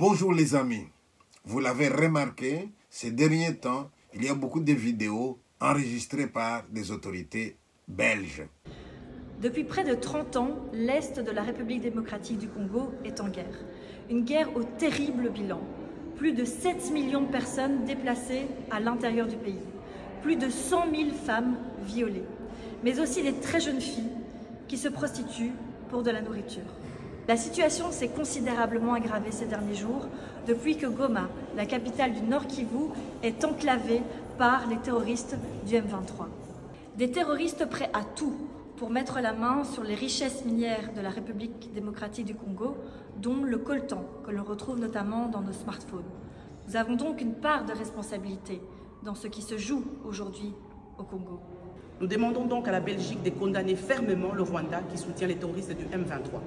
Bonjour les amis, vous l'avez remarqué, ces derniers temps, il y a beaucoup de vidéos enregistrées par des autorités belges. Depuis près de 30 ans, l'Est de la République démocratique du Congo est en guerre. Une guerre au terrible bilan. Plus de 7 millions de personnes déplacées à l'intérieur du pays. Plus de 100 000 femmes violées. Mais aussi des très jeunes filles qui se prostituent pour de la nourriture. La situation s'est considérablement aggravée ces derniers jours depuis que Goma, la capitale du Nord Kivu, est enclavée par les terroristes du M23. Des terroristes prêts à tout pour mettre la main sur les richesses minières de la République démocratique du Congo, dont le coltan, que l'on retrouve notamment dans nos smartphones. Nous avons donc une part de responsabilité dans ce qui se joue aujourd'hui au Congo. Nous demandons donc à la Belgique de condamner fermement le Rwanda qui soutient les terroristes du M23.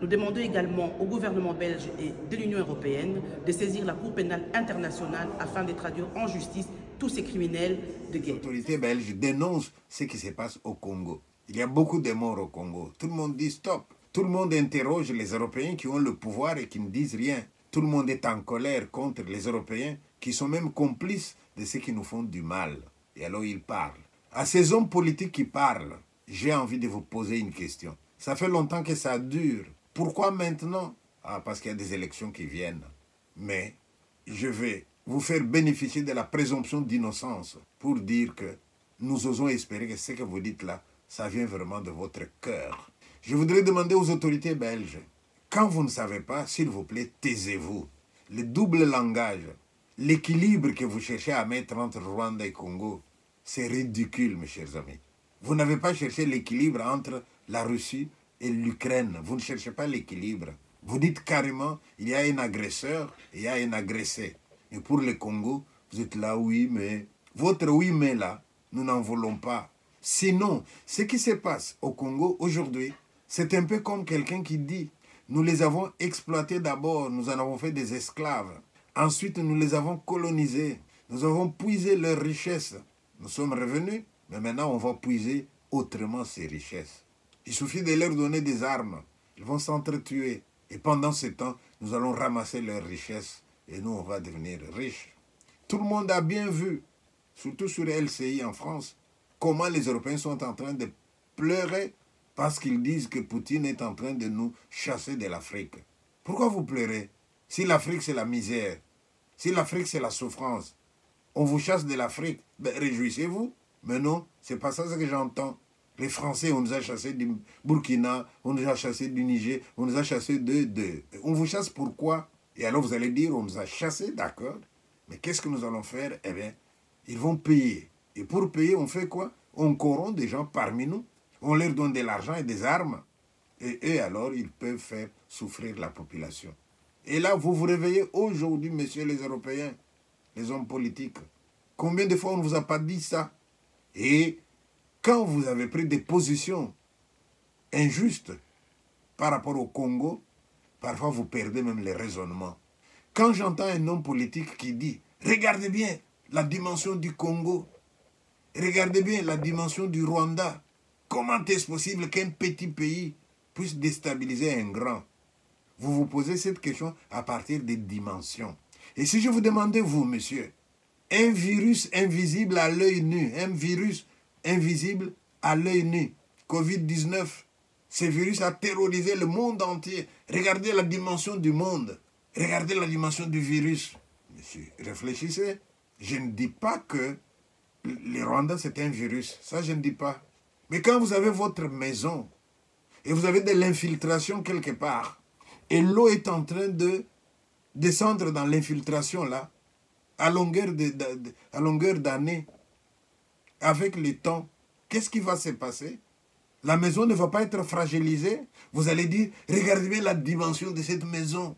Nous demandons également au gouvernement belge et de l'Union européenne de saisir la Cour pénale internationale afin de traduire en justice tous ces criminels de guerre. Les autorités belges dénoncent ce qui se passe au Congo. Il y a beaucoup de morts au Congo. Tout le monde dit stop. Tout le monde interroge les Européens qui ont le pouvoir et qui ne disent rien. Tout le monde est en colère contre les Européens qui sont même complices de ceux qui nous font du mal. Et alors ils parlent. À ces hommes politiques qui parlent, j'ai envie de vous poser une question. Ça fait longtemps que ça dure. Pourquoi maintenant? Ah, parce qu'il y a des élections qui viennent. Mais je vais vous faire bénéficier de la présomption d'innocence pour dire que nous osons espérer que ce que vous dites là, ça vient vraiment de votre cœur. Je voudrais demander aux autorités belges, quand vous ne savez pas, s'il vous plaît, taisez-vous. Le double langage, l'équilibre que vous cherchez à mettre entre Rwanda et Congo, c'est ridicule, mes chers amis. Vous n'avez pas cherché l'équilibre entre la Russie et l'Ukraine. Vous ne cherchez pas l'équilibre. Vous dites carrément, il y a un agresseur et il y a un agressé. Et pour le Congo, vous êtes là, oui, mais... Votre oui, mais là, nous n'en voulons pas. Sinon, ce qui se passe au Congo aujourd'hui, c'est un peu comme quelqu'un qui dit, nous les avons exploités d'abord, nous en avons fait des esclaves. Ensuite, nous les avons colonisés. Nous avons puisé leurs richesses. Nous sommes revenus, mais maintenant, on va puiser autrement ces richesses. Il suffit de leur donner des armes. Ils vont s'entretuer. Et pendant ce temps, nous allons ramasser leurs richesses et nous, on va devenir riches. Tout le monde a bien vu, surtout sur LCI en France, comment les Européens sont en train de pleurer parce qu'ils disent que Poutine est en train de nous chasser de l'Afrique. Pourquoi vous pleurez? Si l'Afrique, c'est la misère, si l'Afrique, c'est la souffrance, on vous chasse de l'Afrique, ben, réjouissez-vous. Mais non, c'est pas ça ce que j'entends. Les Français, on nous a chassés du Burkina, on nous a chassés du Niger, on nous a chassés de... On vous chasse pourquoi? Et alors vous allez dire, on nous a chassés, d'accord. Mais qu'est-ce que nous allons faire? Eh bien, ils vont payer. Et pour payer, on fait quoi? On corrompt des gens parmi nous. On leur donne de l'argent et des armes. Et eux, alors, ils peuvent faire souffrir la population. Et là, vous vous réveillez aujourd'hui, messieurs les Européens, les hommes politiques. Combien de fois on ne vous a pas dit ça? Et quand vous avez pris des positions injustes par rapport au Congo, parfois vous perdez même les raisonnements. Quand j'entends un homme politique qui dit « Regardez bien la dimension du Congo, regardez bien la dimension du Rwanda, comment est-ce possible qu'un petit pays puisse déstabiliser un grand ?» Vous vous posez cette question à partir des dimensions. Et si je vous demandais, vous, monsieur, un virus invisible à l'œil nu, un virus invisible à l'œil nu, Covid-19, ce virus a terrorisé le monde entier. Regardez la dimension du monde. Regardez la dimension du virus. Monsieur, réfléchissez. Je ne dis pas que le Rwanda, c'est un virus. Ça, je ne dis pas. Mais quand vous avez votre maison et vous avez de l'infiltration quelque part, et l'eau est en train de descendre dans l'infiltration là, à longueur d'année, avec le temps, qu'est-ce qui va se passer? La maison ne va pas être fragilisée. Vous allez dire, regardez bien la dimension de cette maison.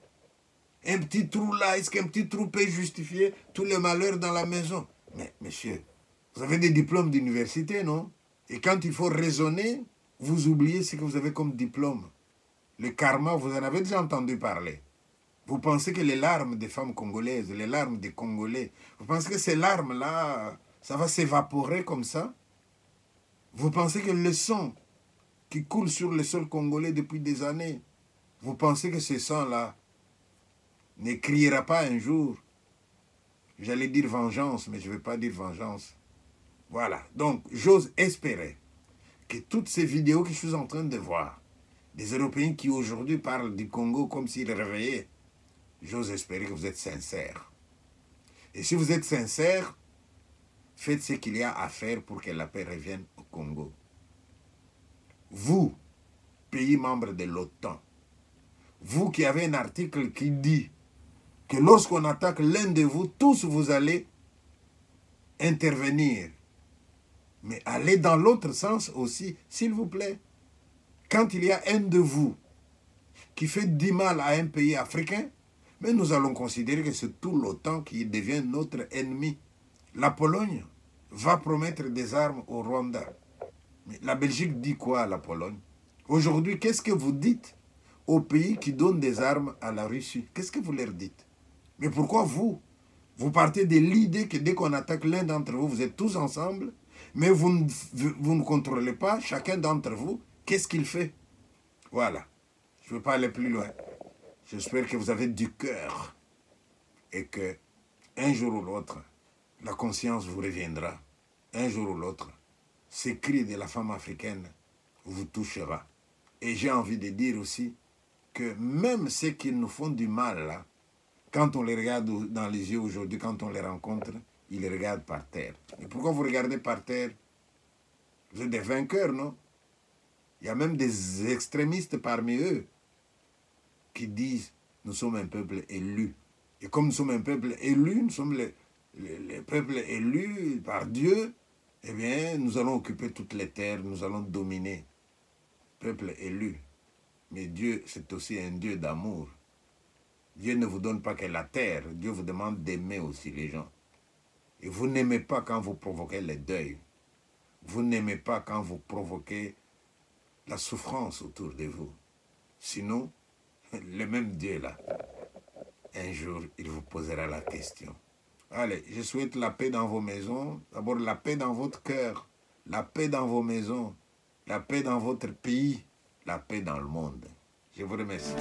Un petit trou là, est-ce qu'un petit trou peut justifier tous les malheurs dans la maison? Mais monsieur, vous avez des diplômes d'université, non? Et quand il faut raisonner, vous oubliez ce que vous avez comme diplôme. Le karma, vous en avez déjà entendu parler. Vous pensez que les larmes des femmes congolaises, les larmes des Congolais, vous pensez que ces larmes-là, ça va s'évaporer comme ça? Vous pensez que le sang qui coule sur le sol congolais depuis des années, vous pensez que ce sang-là, ne criera pas un jour. J'allais dire vengeance, mais je ne vais pas dire vengeance. Voilà. Donc, j'ose espérer que toutes ces vidéos que je suis en train de voir, des Européens qui aujourd'hui parlent du Congo comme s'ils réveillaient, j'ose espérer que vous êtes sincères. Et si vous êtes sincères, faites ce qu'il y a à faire pour que la paix revienne au Congo. Vous, pays membre de l'OTAN, vous qui avez un article qui dit que lorsqu'on attaque l'un de vous, tous vous allez intervenir. Mais allez dans l'autre sens aussi, s'il vous plaît. Quand il y a un de vous qui fait du mal à un pays africain, mais nous allons considérer que c'est tout l'OTAN qui devient notre ennemi. La Pologne va promettre des armes au Rwanda. Mais la Belgique dit quoi à la Pologne? Aujourd'hui, qu'est-ce que vous dites aux pays qui donnent des armes à la Russie? Qu'est-ce que vous leur dites? Mais pourquoi vous partez de l'idée que dès qu'on attaque l'un d'entre vous, vous êtes tous ensemble, mais vous ne contrôlez pas chacun d'entre vous, qu'est-ce qu'il fait? Voilà. Je ne veux pas aller plus loin. J'espère que vous avez du cœur et que un jour ou l'autre, la conscience vous reviendra. Un jour ou l'autre, ces cris de la femme africaine vous touchera. Et j'ai envie de dire aussi que même ceux qui nous font du mal, là, quand on les regarde dans les yeux aujourd'hui, quand on les rencontre, ils les regardent par terre. Et pourquoi vous regardez par terre? Vous êtes des vainqueurs, non? Il y a même des extrémistes parmi eux qui disent « Nous sommes un peuple élu ». Et comme nous sommes un peuple élu, nous sommes les peuples élus par Dieu, eh bien, nous allons occuper toutes les terres, nous allons dominer. Peuple élu. Mais Dieu, c'est aussi un Dieu d'amour. Dieu ne vous donne pas que la terre, Dieu vous demande d'aimer aussi les gens. Et vous n'aimez pas quand vous provoquez le deuil. Vous n'aimez pas quand vous provoquez la souffrance autour de vous. Sinon, le même Dieu là, un jour, il vous posera la question. Allez, je souhaite la paix dans vos maisons. D'abord, la paix dans votre cœur, la paix dans vos maisons, la paix dans votre pays, la paix dans le monde. Je vous remercie.